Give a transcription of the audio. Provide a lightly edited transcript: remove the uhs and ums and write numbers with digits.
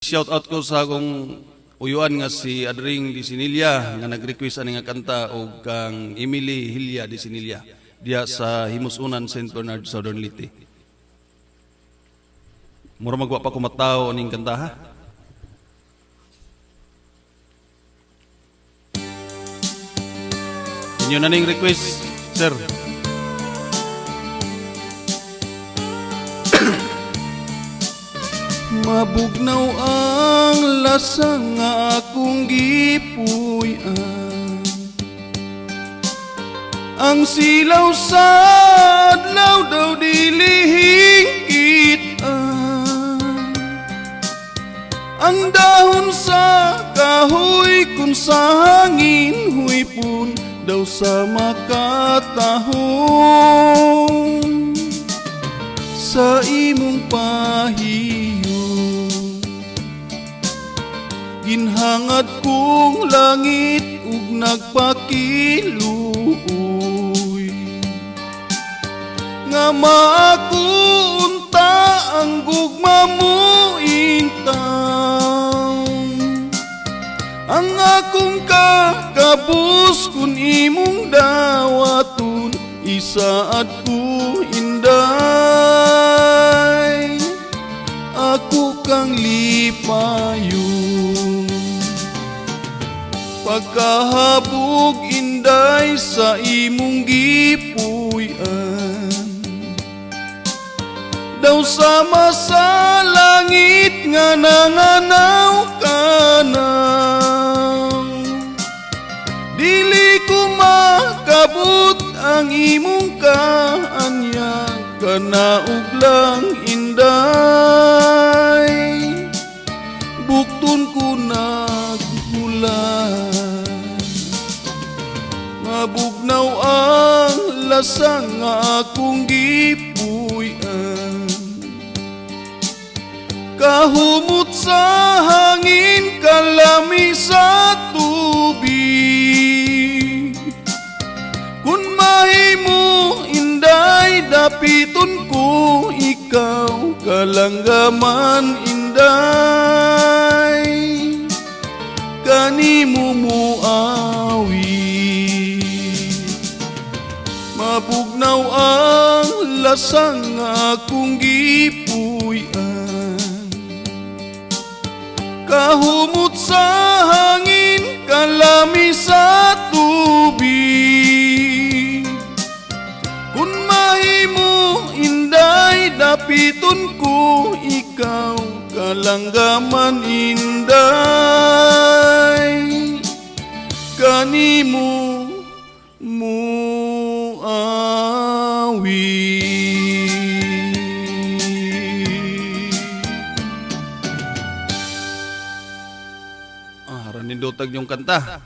Shout out ko sa akong uyuan nga si Adring Di Sinilla nga nag-request ani nga kanta og kang Emily Hilya Di Sinilla diya sa Himusunan St. Bernard Southern Leyte. Mura magwa pa ko mataw aning kanta ha. Inyo na ning request, sir. Mabugnaw ang lasa nga akong gipuy-an, ang silaw sa adlaw daw dilihing kitaan, ang dahon sa kahoy kung sa hangin huipon daw sa makatahon sa imong pahiyo. Ginhangad kong langit ug nagpakiluoy, nga maakunta ang gugma mo intang, ang akong kakabus kun imong dawaton isaad ko inday, ako kang lipayon. Pagkahabog inday sa imong gipuy-an, daw sama sa langit nga nanganaw ka na, dili ko makabut ang imong kaanyag, kanaog lang inday, bukton ko naghulan. Mabugnaw ang lasa nga akong gipuy-an, kahumot sa hangin, kalami sa tubig. Kun mahimo inday, dapiton ko ikaw, kalanggaman inday, kanimo muawi. Mabugnaw ang lasa nga akong gipuy-an, kahumot sa hangin, kalami sa tubig. Kun mahimo inday, dapiton ko ikaw, kalanggaman inday, kanimo muawi. Ranindotag yung kanta.